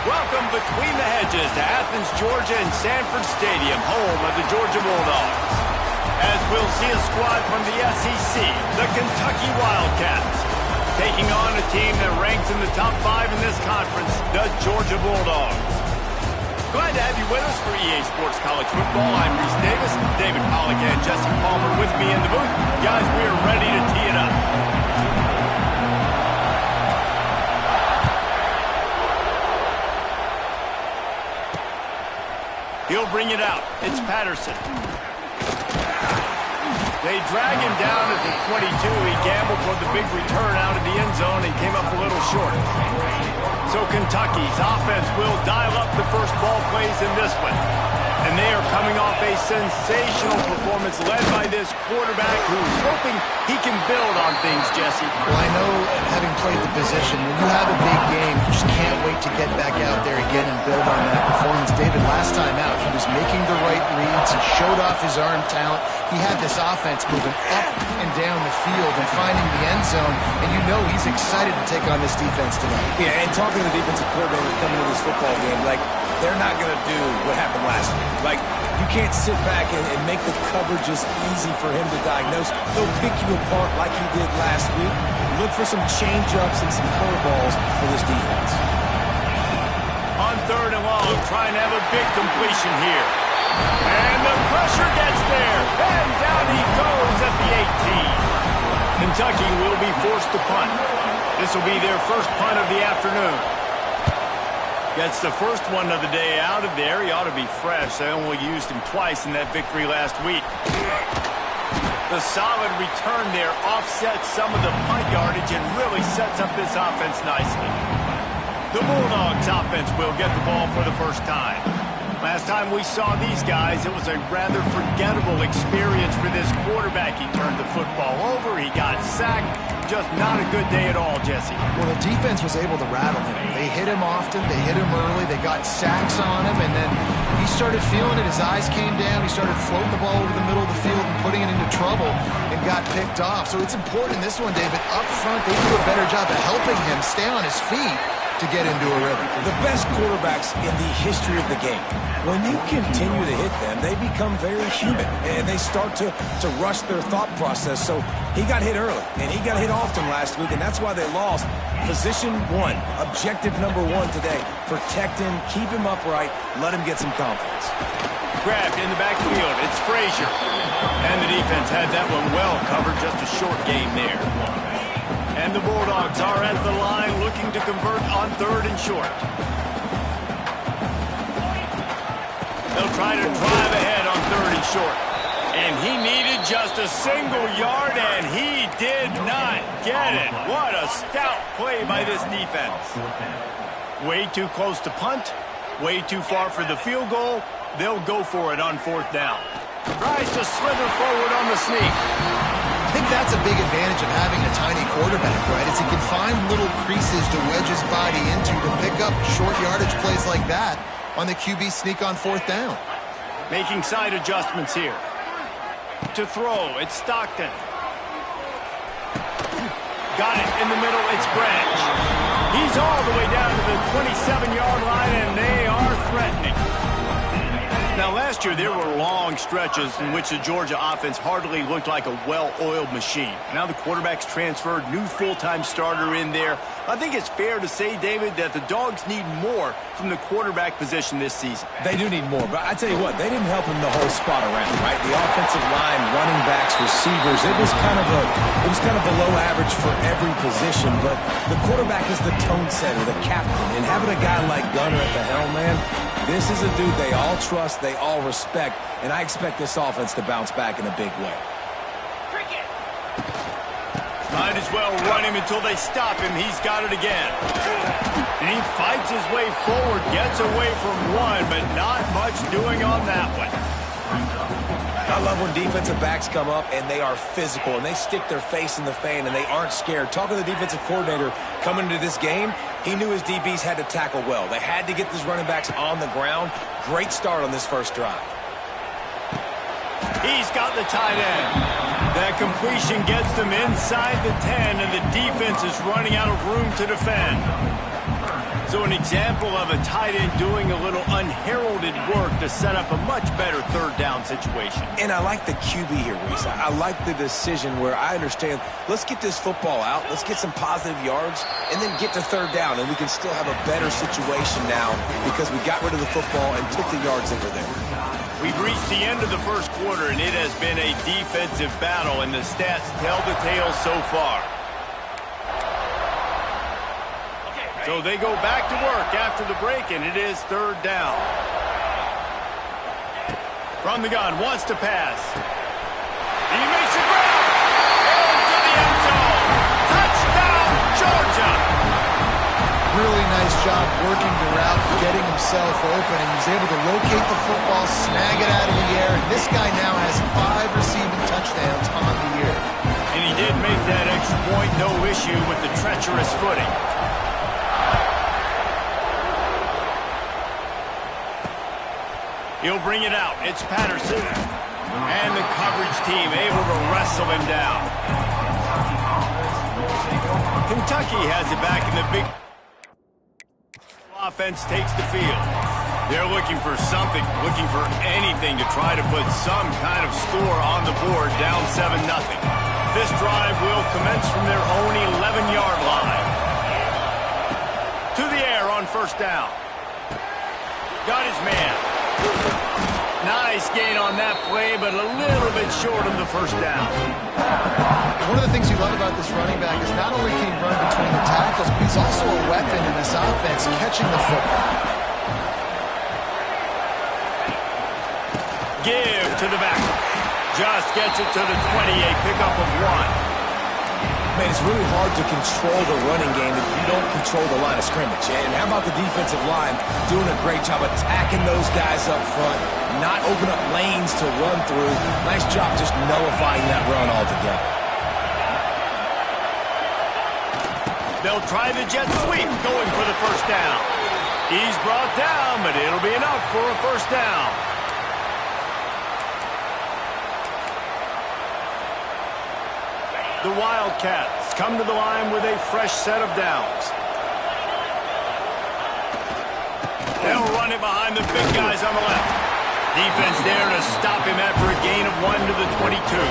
Welcome between the hedges to Athens, Georgia and Sanford Stadium, home of the Georgia Bulldogs. As we'll see a squad from the SEC, the Kentucky Wildcats, taking on a team that ranks in the top 5 in this conference, the Georgia Bulldogs. Glad to have you with us for EA Sports College Football. I'm Reese Davis, David Pollack and Jesse Palmer with me in the booth. Guys, we are ready to tee it up. He'll bring it out. It's Patterson. They drag him down at the 22. He gambled for the big return out of the end zone and came up a little short. So Kentucky's offense will dial up the first ball plays in this one. And they are coming off a sensational performance led by this quarterback who's hoping he can build on things, Jesse. Well, I know, having played the position, when you have a big game, you just can't wait to get back out there again and build on that performance. David, last time out, he was making the right reads. He showed off his arm talent. He had this offense moving up and down the field and finding the end zone, and you know he's excited to take on this defense tonight. Yeah, and talking to the defensive coordinator coming into this football game, like, they're not going to do what happened last week. Like, you can't sit back and make the coverages easy for him to diagnose. He'll pick you apart like he did last week. Look for some change-ups and some curveballs for this defense. On 3rd and long, trying to have a big completion here. And the pressure gets there. And down he goes at the 18. Kentucky will be forced to punt. This will be their first punt of the afternoon. Gets the first one of the day out of there. He ought to be fresh. They only used him twice in that victory last week. The solid return there offsets some of the punt yardage and really sets up this offense nicely. The Bulldogs offense will get the ball for the first time. Last time we saw these guys, it was a rather forgettable experience for this quarterback. He turned the football over. He got sacked. Just not a good day at all, Jesse. Well, the defense was able to rattle him. They hit him often. They hit him early. They got sacks on him, and then he started feeling it. His eyes came down. He started floating the ball over the middle of the field and putting it into trouble and got picked off. So it's important in this one, David. Up front, they do a better job of helping him stay on his feet to get into a rhythm. The best quarterbacks in the history of the game, when you continue to hit them, they become very human, and they start to rush their thought process. So he got hit early, and he got hit often last week, and that's why they lost. Position 1, objective number 1 today. Protect him, keep him upright, let him get some confidence. Grabbed in the backfield. It's Frazier. And the defense had that one well covered. Just a short game there. And the Bulldogs are at the line looking to convert on 3rd and short. They'll try to drive ahead on 3rd and short. And he needed just a single yard, and he did not get it. What a stout play by this defense. Way too close to punt. Way too far for the field goal. They'll go for it on 4th down. Tries to slither forward on the sneak. I think that's a big advantage of having a tiny quarterback, right? Is he can find little creases to wedge his body into to pick up short yardage plays like that on the QB sneak on 4th down. Making side adjustments here. To throw, it's Stockton. Got it in the middle, it's Branch. He's all the way down to the 27-yard line, and they are threatening. Now, last year, there were long stretches in which the Georgia offense hardly looked like a well-oiled machine. Now the quarterback's transferred, new full-time starter in there. I think it's fair to say, David, that the Dogs need more from the quarterback position this season. They do need more, but I tell you what, they didn't help him the whole spot around, right? The offensive line, running backs, receivers, it was kind of below average for every position, but the quarterback is the tone setter, the captain, and having a guy like Gunner at the helm, man, this is a dude they all trust, they all respect, and I expect this offense to bounce back in a big way. Might as well run him until they stop him. He's got it again. And he fights his way forward, gets away from one, but not much doing on that one. I love when defensive backs come up and they are physical and they stick their face in the fan and they aren't scared. Talking to the defensive coordinator coming into this game, he knew his DBs had to tackle well. They had to get these running backs on the ground. Great start on this first drive. He's got the tight end. That completion gets them inside the 10, and the defense is running out of room to defend. So an example of a tight end doing a little unheralded work to set up a much better third down situation. And I like the QB here, Reese. I like the decision where I understand, let's get this football out, let's get some positive yards, and then get to third down, and we can still have a better situation now because we got rid of the football and took the yards that were there. We've reached the end of the first quarter, and it has been a defensive battle, and the stats tell the tale so far. So they go back to work after the break, and it is third down. From the gun, wants to pass. He makes a grab. Into the end zone. Touchdown, Georgia. Really nice job working the route, getting himself open, and he's able to locate the football, snag it out of the air, and this guy now has 5 receiving touchdowns on the year. And he did make that extra point, no issue with the treacherous footing. He'll bring it out. It's Patterson. And the coverage team able to wrestle him down. Kentucky has it back in the big... Offense takes the field. They're looking for something, looking for anything to try to put some kind of score on the board, down 7-0. This drive will commence from their own 11-yard line. To the air on first down. Got his man. Nice gain on that play, but a little bit short of the first down. One of the things you love about this running back is not only can he run between the tackles, but he's also a weapon in this offense, catching the football. Give to the back. Just gets it to the 20, a pickup of 1. Man, it's really hard to control the running game if you don't control the line of scrimmage. And how about the defensive line doing a great job attacking those guys up front, not open up lanes to run through. Nice job just nullifying that run altogether. They'll try the jet sweep, going for the first down. He's brought down, but it'll be enough for a first down. The Wildcats come to the line with a fresh set of downs. They'll run it behind the big guys on the left. Defense there to stop him after a gain of 1 to the 22.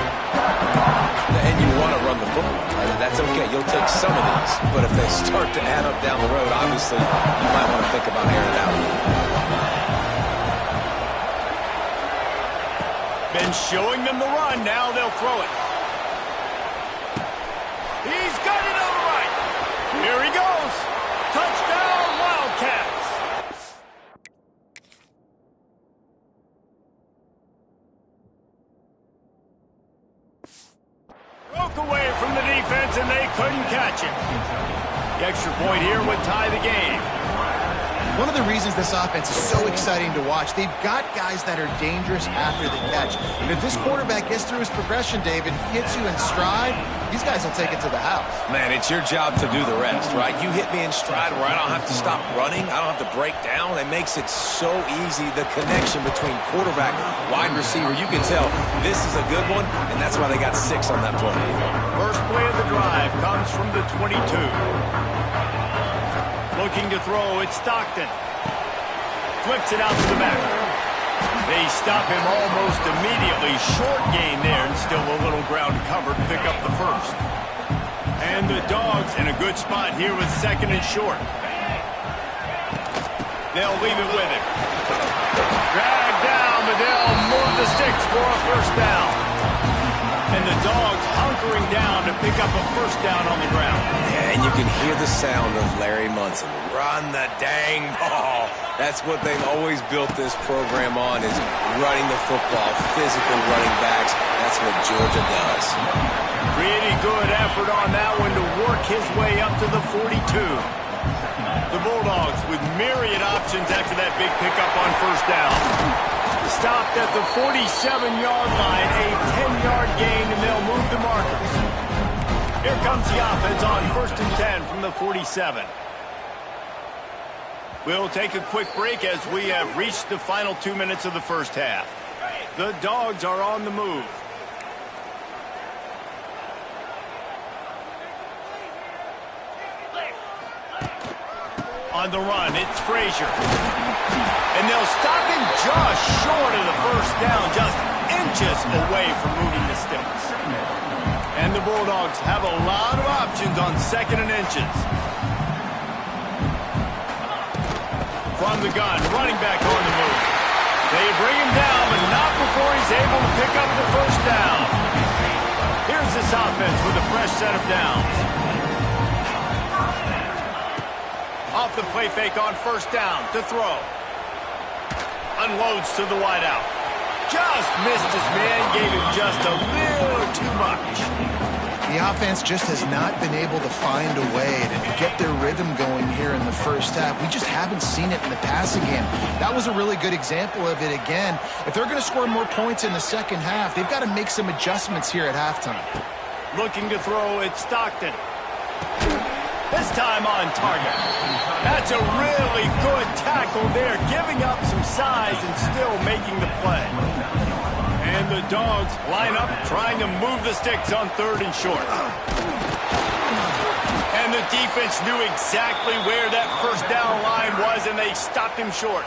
And you want to run the football, right? That's okay. You'll take some of these. But if they start to add up down the road, obviously, you might want to think about airing it out. Been showing them the run. Now they'll throw it. He's got it on the right. Here he goes. Touchdown, Wildcats. Broke away from the defense, and they couldn't catch him. The extra point here would tie the game. One of the reasons this offense is so exciting to watch, they've got guys that are dangerous after the catch. And if this quarterback gets through his progression, David, hits you in stride, these guys will take it to the house. Man, it's your job to do the rest, right? You hit me in stride where I don't have to stop running. I don't have to break down. It makes it so easy, the connection between quarterback, wide receiver. You can tell this is a good one, and that's why they got 6 on that play. First play of the drive comes from the 22. Looking to throw, it's Stockton. Flips it out to the back. They stop him almost immediately. Short gain there, and still a little ground covered to pick up the first. And the Dogs in a good spot here with 2nd and short. They'll leave it with him. Drag down, but they'll move the sticks for a first down. And the Dogs hunkering down to pick up a first down on the ground. Yeah, and you can hear the sound of Larry Munson. Run the dang ball. That's what they've always built this program on, is running the football, physical running backs. That's what Georgia does. Pretty good effort on that one to work his way up to the 42. The Bulldogs with myriad options after that big pickup on first down. Stopped at the 47-yard line, a 10-yard gain, and they'll move the markers. Here comes the offense on 1st and 10 from the 47. We'll take a quick break as we have reached the final 2 minutes of the first half. The Dogs are on the move. On the run, it's Frazier. And they'll stop him just short of the first down, just inches away from moving the sticks. And the Bulldogs have a lot of options on 2nd and inches. From the gun, running back on the move. They bring him down, but not before he's able to pick up the first down. Here's this offense with a fresh set of downs. Off the play fake on 1st down to throw. Unloads to the wideout. Just missed his man, gave him just a little too much. The offense just has not been able to find a way to get their rhythm going here in the first half. We just haven't seen it in the passing game. That was a really good example of it again. If they're going to score more points in the second half, they've got to make some adjustments here at halftime. Looking to throw, it's Stockton. This time on target. That's a really good tackle there, giving up some size and still making the play. And the Dogs line up, trying to move the sticks on 3rd and short. And the defense knew exactly where that first down line was, and they stopped him short.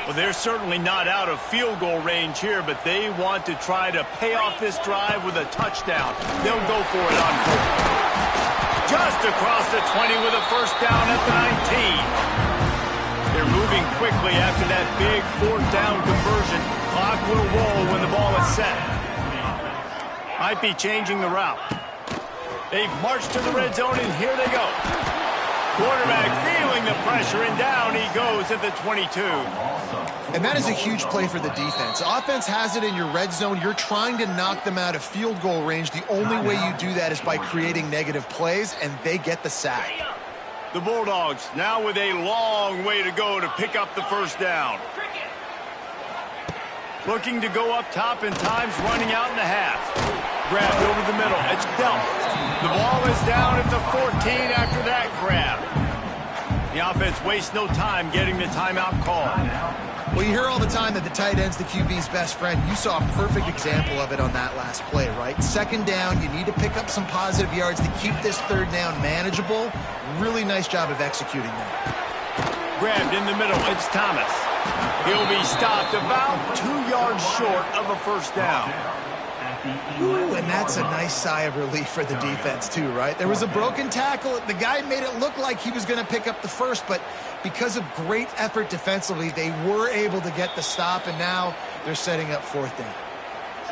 Well, they're certainly not out of field goal range here, but they want to try to pay off this drive with a touchdown. They'll go for it on 4th. Just across the 20 with a first down at the 19. They're moving quickly after that big 4th down conversion. Clock will roll when the ball is set. Might be changing the route. They've marched to the red zone, and here they go. Quarterback feeling the pressure, and down he goes at the 22. And that is a huge play for the defense. Offense has it in your red zone. You're trying to knock them out of field goal range. The only way you do that is by creating negative plays, and they get the sack. The Bulldogs now with a long way to go to pick up the first down. Looking to go up top, and time's running out in the half. Grabbed over the middle. It's dealt. The ball is down at the 14 after that grab. The offense wastes no time getting the timeout call. Well, you hear all the time that the tight end's the QB's best friend. You saw a perfect example of it on that last play, right? 2nd down, you need to pick up some positive yards to keep this 3rd down manageable. Really nice job of executing that. Grabbed in the middle, it's Thomas. He'll be stopped about 2 yards short of a first down. Ooh, and that's a nice sigh of relief for the defense too, right? There was a broken tackle. The guy made it look like he was going to pick up the first, but because of great effort defensively, they were able to get the stop, and now they're setting up 4th down.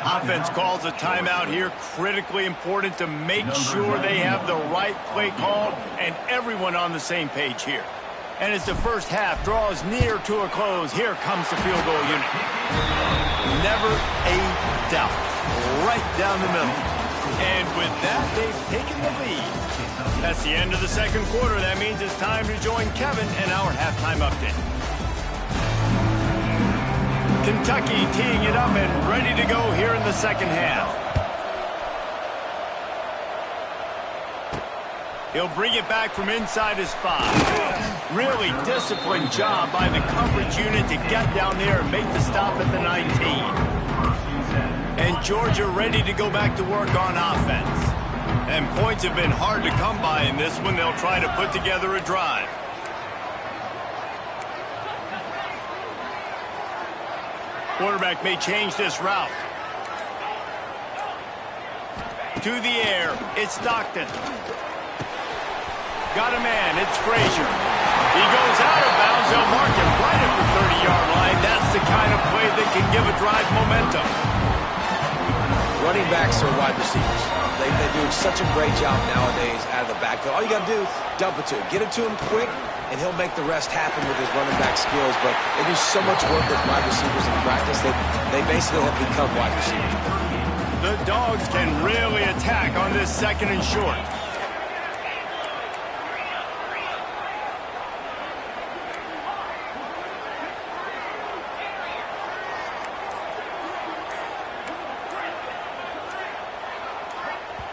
Offense calls a timeout here. Critically important to make sure they have the right play called and everyone on the same page here. And as the first half draws near to a close, here comes the field goal unit. Never a doubt. Right down the middle. And with that, they've taken the lead. That's the end of the 2nd quarter. That means it's time to join Kevin and our halftime update. Kentucky teeing it up and ready to go here in the 2nd half. He'll bring it back from inside his 5. Really disciplined job by the coverage unit to get down there and make the stop at the 19. And Georgia ready to go back to work on offense. And points have been hard to come by in this one. They'll try to put together a drive. Quarterback may change this route. To the air, it's Stockton. Got a man, it's Frazier. He goes out of bounds. They'll mark him right at the 30-yard line. That's the kind of play that can give a drive momentum. Running backs are wide receivers. They do such a great job nowadays out of the backfield. All you got to do, dump it to him. Get it to him quick, and he'll make the rest happen with his running back skills. But they do so much work with wide receivers in practice that they basically have become wide receivers. The Dogs can really attack on this 2nd and short.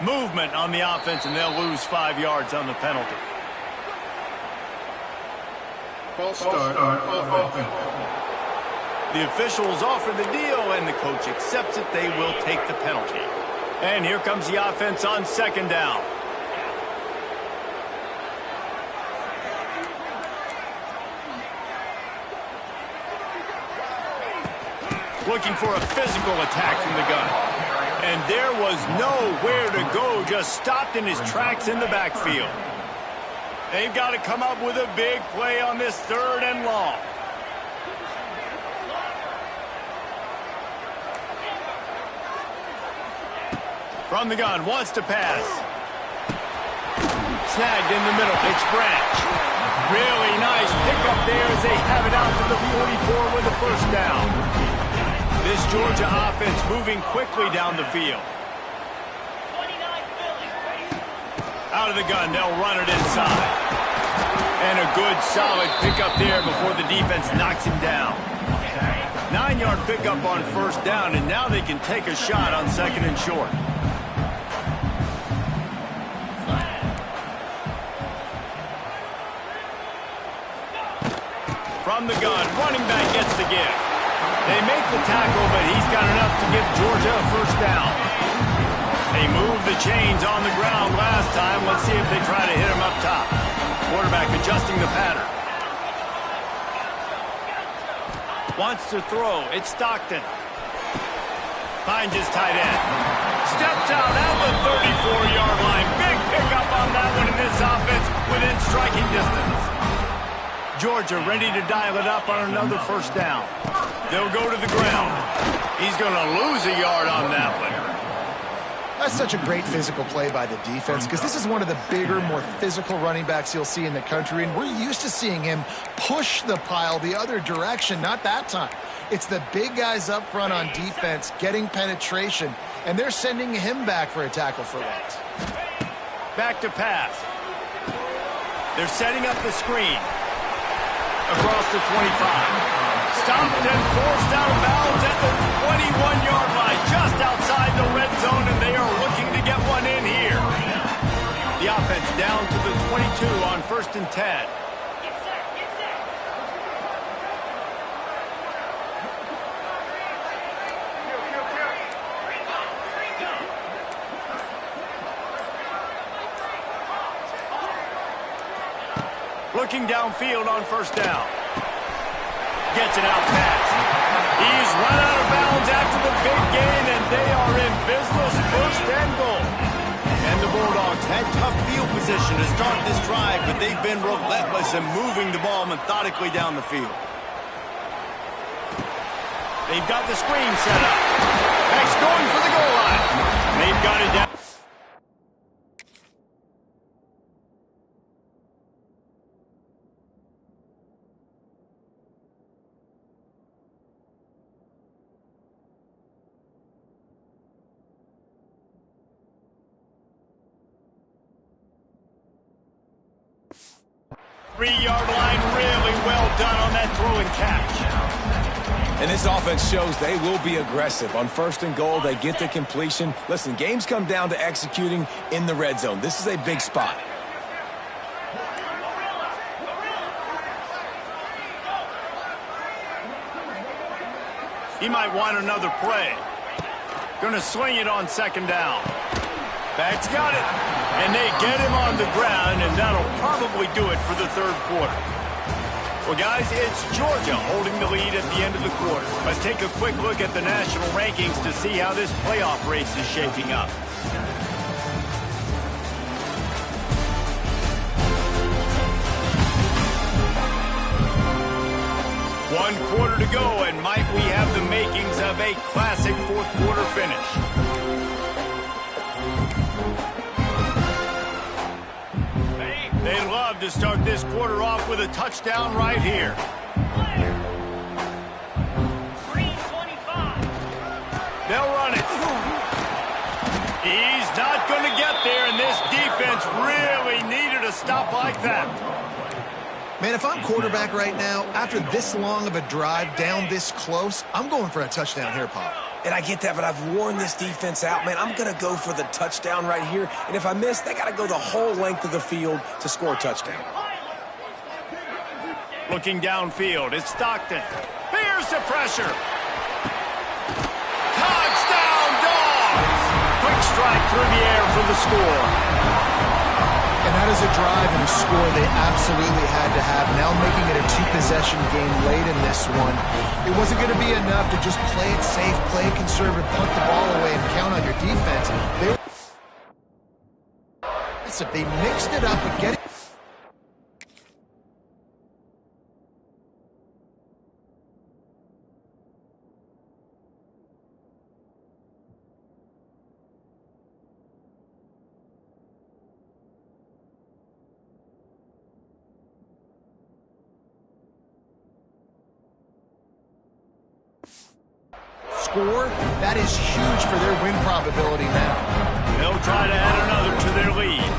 Movement on the offense, and they'll lose 5 yards on the penalty. False start on offense. The officials offer the deal, and the coach accepts it. They will take the penalty. And here comes the offense on second down. Looking for a physical attack from the gun. And there was nowhere to go, just stopped in his tracks in the backfield. They've got to come up with a big play on this 3rd and long. From the gun, wants to pass. Snagged in the middle, it's Branch. Really nice pickup there as they have it out to the 44 with the first down. This Georgia offense moving quickly down the field. Out of the gun, they'll run it inside. And a good solid pickup there before the defense knocks him down. 9-yard pickup on first down, and now they can take a shot on 2nd and short. From the gun, running back gets the give. They make the tackle, but he's got enough to give Georgia a first down. They moved the chains on the ground last time. Let's see if they try to hit him up top. Quarterback adjusting the pattern. Wants to throw. It's Stockton. Finds his tight end. Steps out at the 34-yard line. Big pickup on that one in this offense within striking distance. Georgia ready to dial it up on another first down. They'll go to the ground. He's going to lose a yard on that one. That's such a great physical play by the defense because this is one of the bigger, more physical running backs you'll see in the country, and we're used to seeing him push the pile the other direction. Not that time. It's the big guys up front on defense getting penetration, and they're sending him back for a tackle for loss. Back to pass. They're setting up the screen. Across the 25. Stopped and forced out of bounds at the 21-yard line, just outside the red zone, and they are looking to get one in here. The offense down to the 22 on 1st and 10. Looking downfield on first down. Gets it out fast. He's run out of bounds after the big gain, and they are in business, 1st and goal. And the Bulldogs had tough field position to start this drive, but they've been relentless in moving the ball methodically down the field. They've got the screen set up. Back's going for the goal line. They've got it down. 3-yard line, really well done on that throw and catch. And this offense shows they will be aggressive. On 1st and goal, they get the completion. Listen, games come down to executing in the red zone. This is a big spot. He might want another play. Going to swing it on 2nd down. Back's got it. And they get him on the ground, and that'll probably do it for the 3rd quarter. Well, guys, it's Georgia holding the lead at the end of the quarter. Let's take a quick look at the national rankings to see how this playoff race is shaping up. One quarter to go, and might we have the makings of a classic 4th quarter finish. They'd love to start this quarter off with a touchdown right here. They'll run it. He's not going to get there, and this defense really needed a stop like that. Man, if I'm quarterback right now, after this long of a drive down this close, I'm going for a touchdown here, Pop. And I get that, but I've worn this defense out, man. I'm going to go for the touchdown right here. And if I miss, they got to go the whole length of the field to score a touchdown. Looking downfield, it's Stockton. Here's Here's the pressure. Touchdown, Dogs! Quick strike through the air for the score. And that is a drive and a score they absolutely had to have. Now making it a two-possession game late in this one. It wasn't going to be enough to just play it safe, play it conservative, punt the ball away, and count on your defense. They mixed it up and get it. Score, that is huge for their win probability now. They'll try to add another to their lead.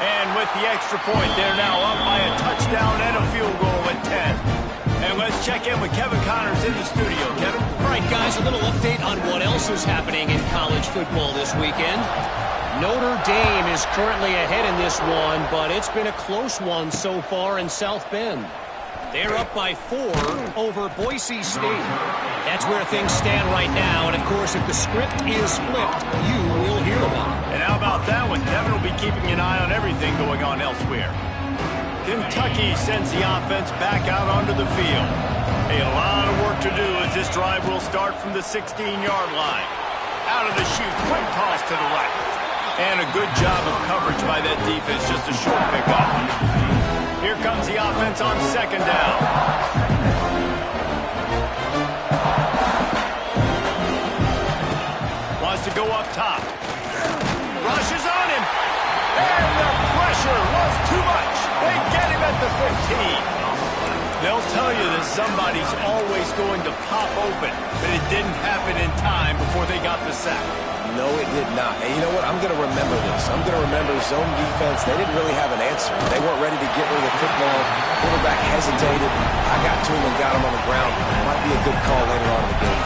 And with the extra point, they're now up by a touchdown and a field goal at 10. And let's check in with Kevin Connors in the studio. Kevin? All right, guys, a little update on what else is happening in college football this weekend. Notre Dame is currently ahead in this one, but it's been a close one so far in South Bend. They're up by 4 over Boise State. That's where things stand right now. And, of course, if the script is flipped, you will hear about it. And how about that one? Kevin will be keeping an eye on everything going on elsewhere. Kentucky sends the offense back out onto the field. A lot of work to do as this drive will start from the 16-yard line. Out of the chute, quick toss to the right. And a good job of coverage by that defense, just a short pickup. Here comes the offense on second down. Wants to go up top. Rushes on him. And the pressure was too much. They get him at the 15. They'll tell you that somebody's always going to pop open, but it didn't happen in time before they got the sack. No, it did not. And you know what? I'm going to remember this. I'm going to remember zone defense. They didn't really have an answer. They weren't ready to get rid of the football. Quarterback hesitated. I got to him and got him on the ground. Might be a good call later on in the game.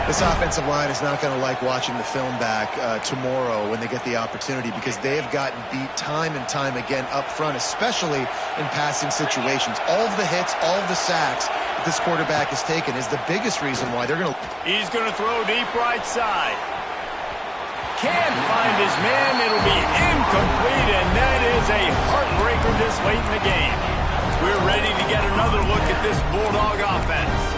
This offensive line is not going to like watching the film back tomorrow when they get the opportunity, because they have gotten beat time and time again up front, especially in passing situations. All of the hits, all of the sacks that this quarterback has taken is the biggest reason why they're going to... He's going to throw deep right side. Can't find his man. It'll be incomplete, and that is a heartbreaker this late in the game. We're ready to get another look at this Bulldog offense.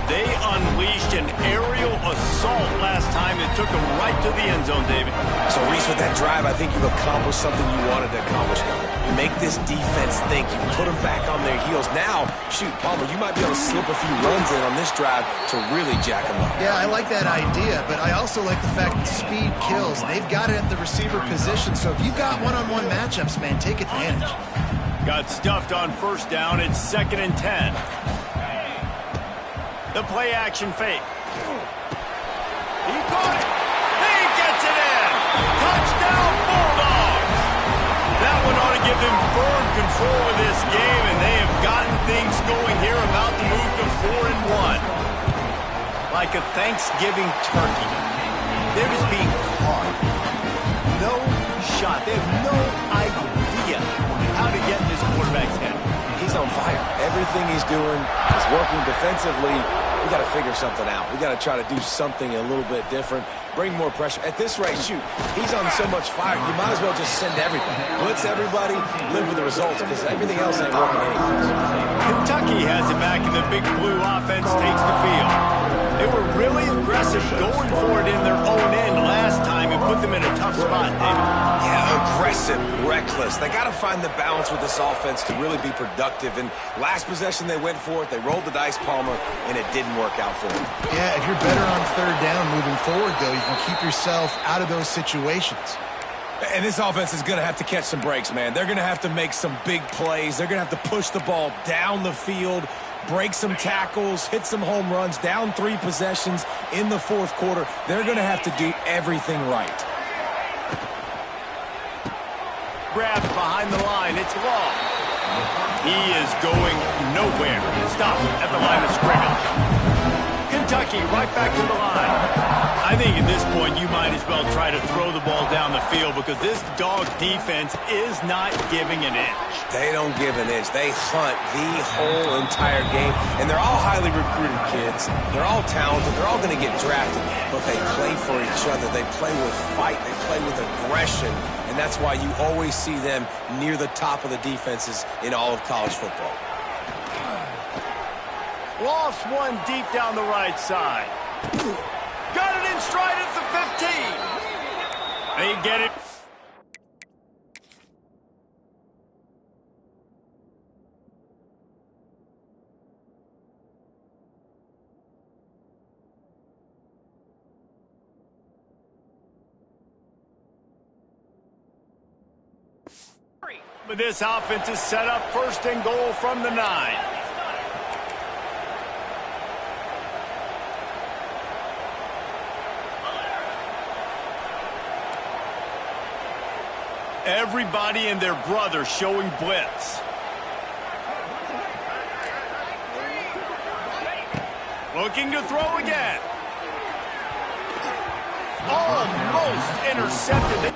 They unleashed an aerial assault last time that took them right to the end zone, David. So, Reese, with that drive, I think you've accomplished something you wanted to accomplish. You make this defense think. You put them back on their heels. Now, shoot, Palmer, you might be able to slip a few runs in on this drive to really jack them up. Yeah, I like that idea, but I also like the fact that speed kills. They've got it at the receiver position, so if you've got one-on-one matchups, man, take advantage. Got stuffed on first down. It's 2nd and 10. The play action fake. He caught it. He gets it in. Touchdown, Bulldogs. That one ought to give them firm control of this game, and they have gotten things going here, about to move to 4-1. Like a Thanksgiving turkey. They're just being carved. No shot. They have no idea how to get in this quarterback's head. He's on fire. Everything he's doing is working defensively. We got to figure something out. We got to try to do something a little bit different. Bring more pressure. At this rate, shoot, he's on so much fire, you might as well just send everybody. Blitz everybody, live with the results, because everything else ain't working anyways. Kentucky has it back, and the Big Blue offense takes the field. They were really aggressive going for it in their own end last time and put them in a tough spot, David. Yeah, aggressive, reckless. They got to find the balance with this offense to really be productive. And last possession, they went for it. They rolled the dice, Palmer, and it didn't work out for them. Yeah, if you're better on third down moving forward, though, you can keep yourself out of those situations. And this offense is going to have to catch some breaks, man. They're going to have to make some big plays. They're going to have to push the ball down the field, break some tackles, hit some home runs, down 3 possessions in the fourth quarter. They're going to have to do everything right. Grabbed behind the line. It's Law. He is going nowhere. Stop at the line of scrimmage. Kentucky right back to the line. I think at this point you might as well try to throw the ball down the field because this dog defense is not giving an inch. They don't give an inch. They hunt the whole entire game. And they're all highly recruited kids. They're all talented. They're all going to get drafted. But they play for each other. They play with fight. They play with aggression. And that's why you always see them near the top of the defenses in all of college football. Lost one deep down the right side. Got it in stride at the 15. They get it. But this offense is set up first and goal from the 9. Everybody and their brother showing blitz. Looking to throw again. Almost intercepted.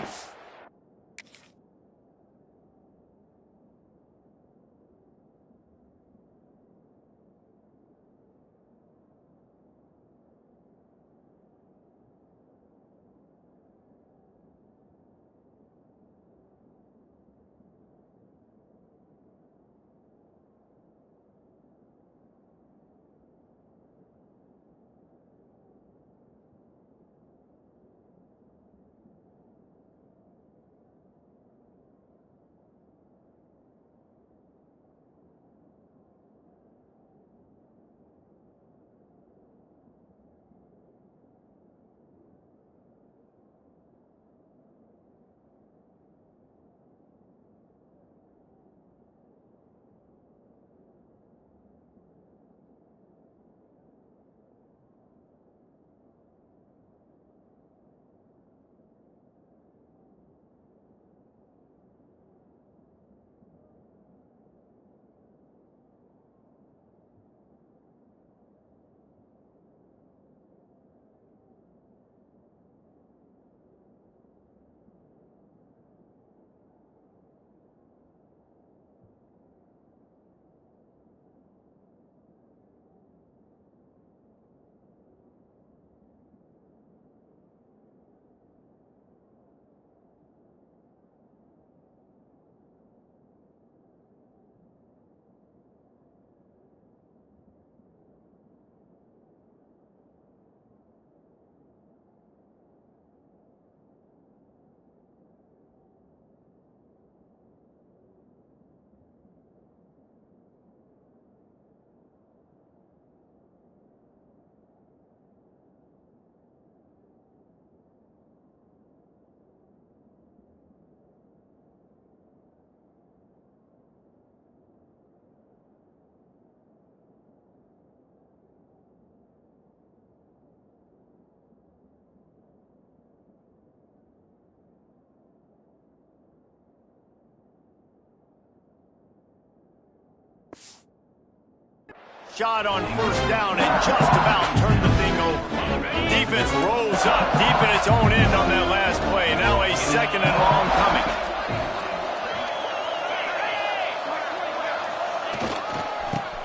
Shot on first down and just about turned the thing over. Defense rolls up deep in its own end on that last play. Now a second and long coming.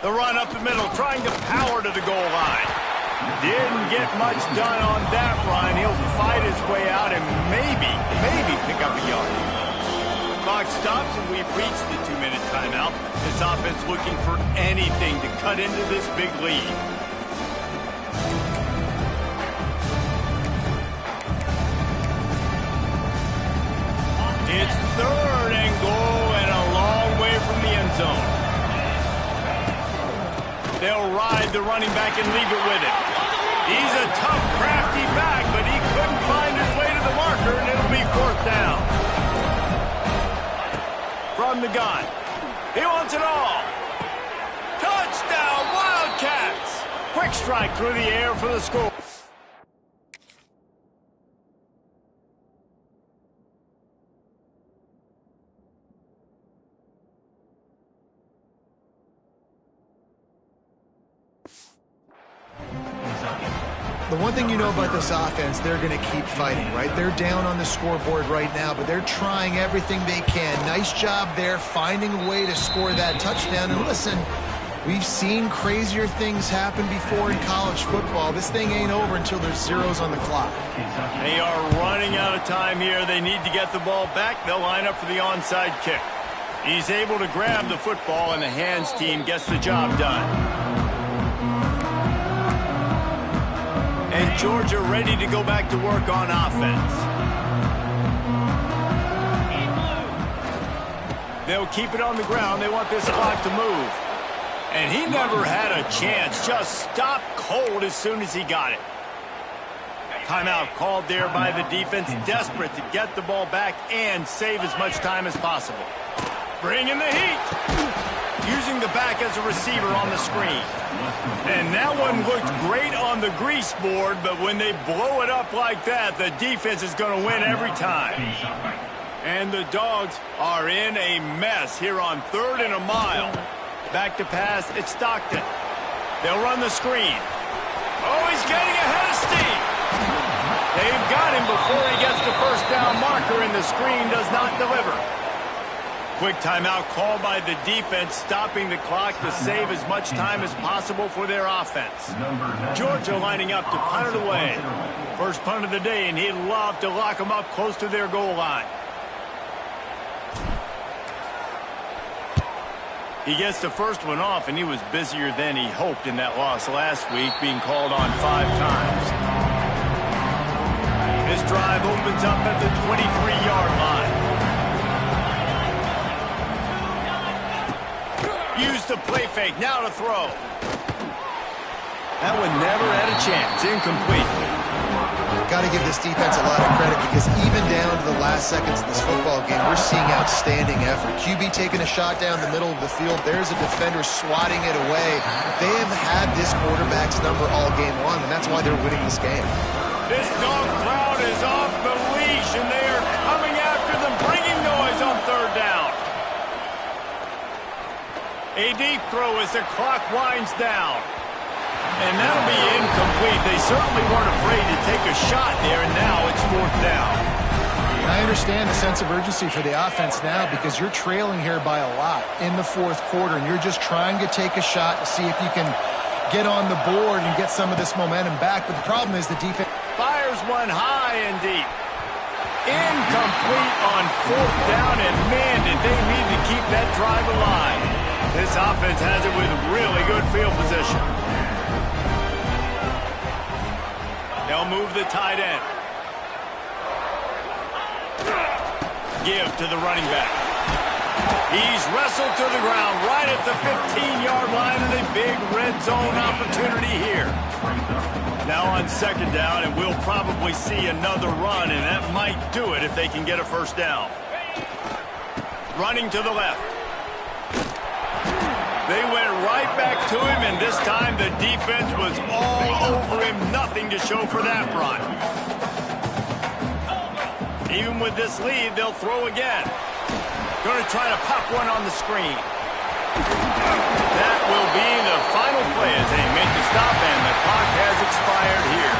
The run up the middle, trying to power to the goal line. Didn't get much done on that run. He'll fight his way out and maybe pick up a yard. Clock stops and we've reached the 2-minute timeout. This offense looking for anything to cut into this big lead. It's third and goal and a long way from the end zone. They'll ride the running back and leave it with him. He's a tough, crafty back, but he couldn't find his way to the marker, and it'll be fourth down. From the gun. He wants it all. Touchdown, Wildcats! Quick strike through the air for the score. The one thing you know about this offense, they're going to keep fighting, right? They're down on the scoreboard right now, but they're trying everything they can. Nice job there, finding a way to score that touchdown. And listen, we've seen crazier things happen before in college football. This thing ain't over until there's zeros on the clock. They are running out of time here. They need to get the ball back. They'll line up for the onside kick. He's able to grab the football, and the hands team gets the job done. And Georgia ready to go back to work on offense. They'll keep it on the ground. They want this clock to move. And he never had a chance. Just stopped cold as soon as he got it. Timeout called there by the defense, desperate to get the ball back and save as much time as possible. Bringing the heat. Using the back as a receiver on the screen. And that one looked great on the grease board, but when they blow it up like that, the defense is going to win every time. And the Dogs are in a mess here on 3rd and a mile. Back to pass, it's Stockton. They'll run the screen. Oh, he's getting ahead of steam. They've got him before he gets the first down marker, and the screen does not deliver. Quick timeout called by the defense, stopping the clock to save as much time as possible for their offense. Georgia lining up to punt it away. First punt of the day, and he'd love to lock them up close to their goal line. He gets the first one off, and he was busier than he hoped in that loss last week, being called on 5 times. This drive opens up at the 23-yard line. Use the play fake, now to throw. That one never had a chance, incomplete. Got to give this defense a lot of credit because even down to the last seconds of this football game, we're seeing outstanding effort. QB taking a shot down the middle of the field. There's a defender swatting it away. They have had this quarterback's number all game long, and that's why they're winning this game. This dog crowd is off the leash, and they are coming after them, bringing noise on 3rd down. A deep throw as the clock winds down. And that'll be incomplete. They certainly weren't afraid to take a shot there, and now it's 4th down. I understand the sense of urgency for the offense now because you're trailing here by a lot in the 4th quarter, and you're just trying to take a shot to see if you can get on the board and get some of this momentum back. But the problem is the defense fires one high and deep. Incomplete on 4th down, and man, did they need to keep that drive alive. This offense has it with really good field position. They'll move the tight end. Give to the running back. He's wrestled to the ground right at the 15-yard line, and a big red zone opportunity here. Now on 2nd down, and we'll probably see another run, and that might do it if they can get a first down. Running to the left. They went right back to him, and this time the defense was all over him. Nothing to show for that run. Even with this lead, they'll throw again. Going to try to pop one on the screen. That will be the final play as they make the stop, and the clock has expired here.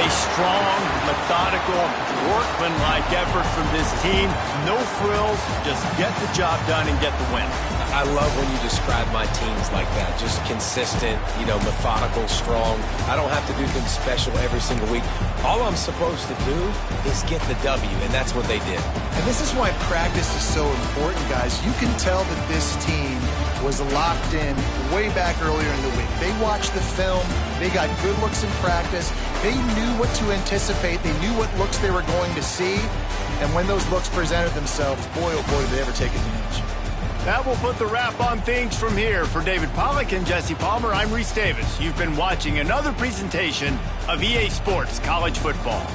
A strong, methodical, workmanlike effort from this team. No frills, just get the job done and get the win. I love when you describe my teams like that. Just consistent, methodical, strong. I don't have to do things special every single week. All I'm supposed to do is get the W, and that's what they did. And this is why practice is so important, guys. You can tell that this team was locked in way back earlier in the week. They watched the film. They got good looks in practice. They knew what to anticipate. They knew what looks they were going to see. And when those looks presented themselves, boy, oh boy, did they ever take advantage. That will put the wrap on things from here. For David Pollack and Jesse Palmer, I'm Reese Davis. You've been watching another presentation of EA Sports College Football.